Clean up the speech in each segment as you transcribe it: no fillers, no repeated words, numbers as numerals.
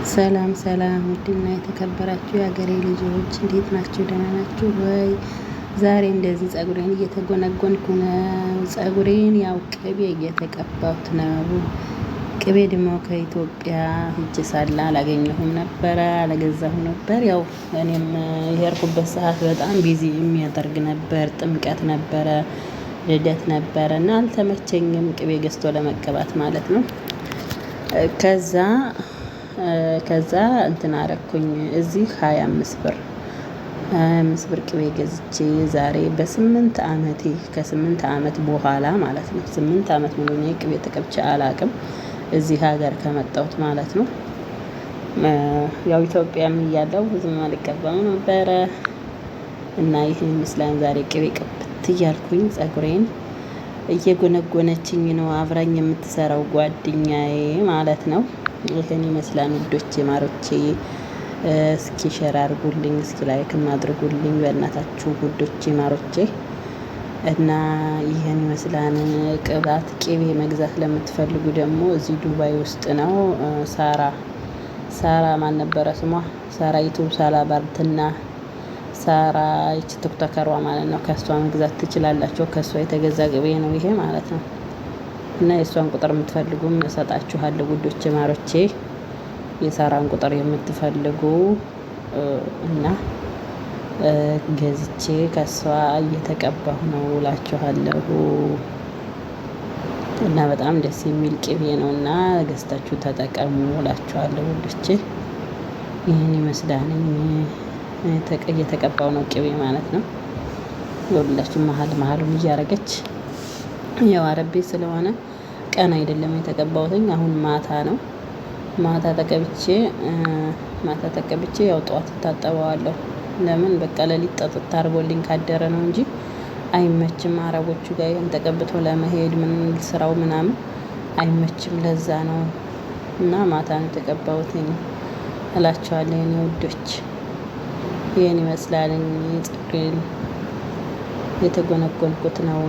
ሰላም ሰላም፣ ውድና የተከበራችሁ የሀገሬ ልጆች እንዴት ናችሁ? ደህና ናችሁ ወይ? ዛሬ እንደዚህ ጸጉሬን እየተጎነጎንኩ ነው። ጸጉሬን ያው ቅቤ እየተቀባሁት ነው። ቅቤ ደግሞ ከኢትዮጵያ ሂጄ ሳለ አላገኘሁም ነበረ፣ አላገዛሁ ነበር። ያው እኔም የሄድኩበት ሰዓት በጣም ቢዚ የሚያደርግ ነበር። ጥምቀት ነበረ፣ ልደት ነበረ እና አልተመቸኝም ቅቤ ገዝቶ ለመቀባት ማለት ነው። ከዛ እንትን አረኩኝ እዚህ 25 ብር ቅቤ ገዝቼ ዛሬ በ8 አመቴ ከ8 አመት በኋላ ማለት ነው። 8 አመት ሙሉ እኔ ቅቤ ተቀብቼ አላቅም እዚህ ሀገር ከመጣሁት ማለት ነው። ያው ኢትዮጵያም እያለሁ ብዙም አልቀባም ነበረ እና ይህን ይመስላል። ዛሬ ቅቤ ቅብት እያልኩኝ ጸጉሬን እየጎነጎነችኝ ነው አብራኝ የምትሰራው ጓደኛዬ ማለት ነው። ይህን ይመስላል ውዶቼ ማሮቼ። እስኪ ሼር አድርጉልኝ፣ እስኪ ላይክም አድርጉልኝ በእናታችሁ ውዶቼ ማሮቼ። እና ይህን ይመስላን። ቅባት ቅቤ መግዛት ለምትፈልጉ ደግሞ እዚህ ዱባይ ውስጥ ነው። ሳራ ማን ነበረ ስሟ? ሳራ ዩቱብ ሳላ ባርትና ሳራ ይቺ ቲክቶከሯ ማለት ነው። ከሷ መግዛት ትችላላችሁ። ከሷ የተገዛ ቅቤ ነው ይሄ ማለት ነው። እና የእሷን ቁጥር የምትፈልጉም እሰጣችኋለሁ ውዶቼ ማሮቼ። የሳራን ቁጥር የምትፈልጉ እና ገዝቼ ከሷ እየተቀባሁ ነው እላችኋለሁ። እና በጣም ደስ የሚል ቅቤ ነው እና ገዝታችሁ ተጠቀሙ እላችኋለሁ ውዶቼ። ይህን ይመስላል። እየተቀባው ነው ቅቤ ማለት ነው። የሁላችሁ መሀሉን እያረገች ያው አረብ ቤት ስለሆነ ቀን አይደለም የተቀባሁትኝ፣ አሁን ማታ ነው። ማታ ተቀብቼ ያው ጠዋት እታጠበዋለሁ። ለምን በቃ ለሊት ጠጥታ አድርጎልኝ ካደረ ነው እንጂ አይመችም። አረቦቹ ጋር ይሄን ተቀብቶ ለመሄድ ምን ስራው ምናምን አይመችም። ለዛ ነው እና ማታ ነው የተቀባሁትኝ እላቸዋለሁ የኔ ውዶች። ይሄን ይመስላል። ፀጉሬን የተጎነጎንኩት ነው።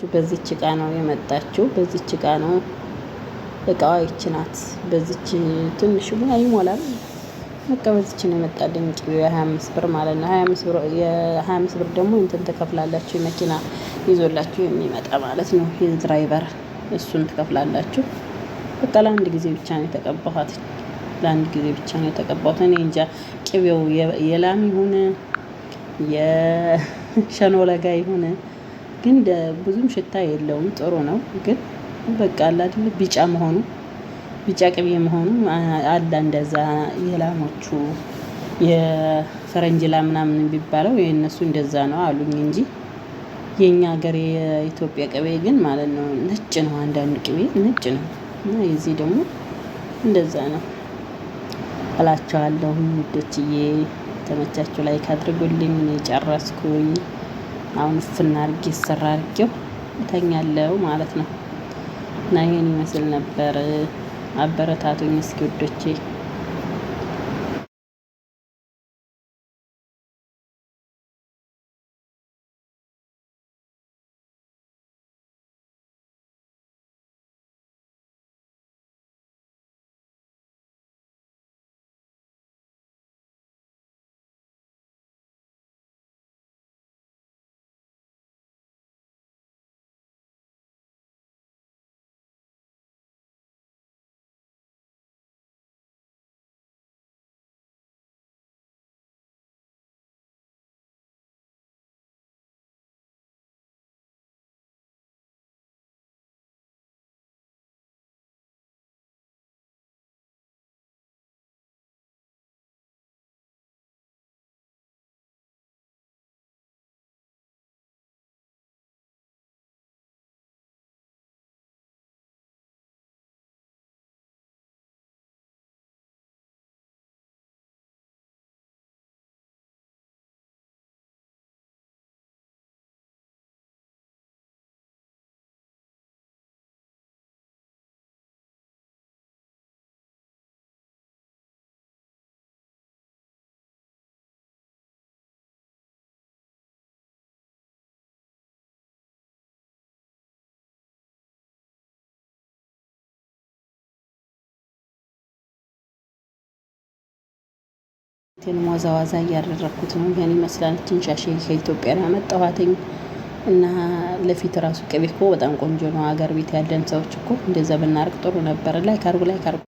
በዚች እቃ ነው የመጣችው። በዚች እቃ ነው እቃዋ ይች ናት። በዚች ትንሽ ግን አይሞላም። በቃ በዚች ነው የመጣልኝ ቅቤው የ25 ብር ማለት ነው። የ25 ብር ደግሞ እንትን ትከፍላላችሁ፣ የመኪና ይዞላችሁ የሚመጣ ማለት ነው። የድራይቨር እሱን ትከፍላላችሁ። በቃ ለአንድ ጊዜ ብቻ ነው የተቀባኋት። ለአንድ ጊዜ ብቻ ነው የተቀባሁት። እኔ እንጃ ቅቤው የላም ይሁን የሸኖ ለጋ ይሁን ግን ብዙም ሽታ የለውም። ጥሩ ነው ግን በቃ አለ አይደል ቢጫ መሆኑ ቢጫ ቅቤ መሆኑ አለ። እንደዛ የላሞቹ የፈረንጅ ላም ምናምን የሚባለው የእነሱ እንደዛ ነው አሉኝ እንጂ የኛ ሀገር የኢትዮጵያ ቅቤ ግን ማለት ነው ነጭ ነው። አንዳንድ ቅቤ ነጭ ነው እና የዚህ ደግሞ እንደዛ ነው እላቸዋለሁ። ውዶችዬ ተመቻችሁ ላይ ካድርጉልኝ። እኔ ጨረስኩኝ። አሁን ፍና አድርጌ ሰራ አድርጌው እተኛለሁ ማለት ነው። እና ይሄን ይመስል ነበር። አበረታቱኝ እስኪ ውዶቼ። ዋዛ እያደረኩት ነው። ይሄን ይመስላል። ትንሻሽ ከኢትዮጵያ ነው ያመጣኋትኝ እና ለፊት ራሱ ቅቤ እኮ በጣም ቆንጆ ነው። ሀገር ቤት ያለን ሰዎች እኮ እንደዛ ብናርቅ ጥሩ ነበር። ላይክ አርጉ።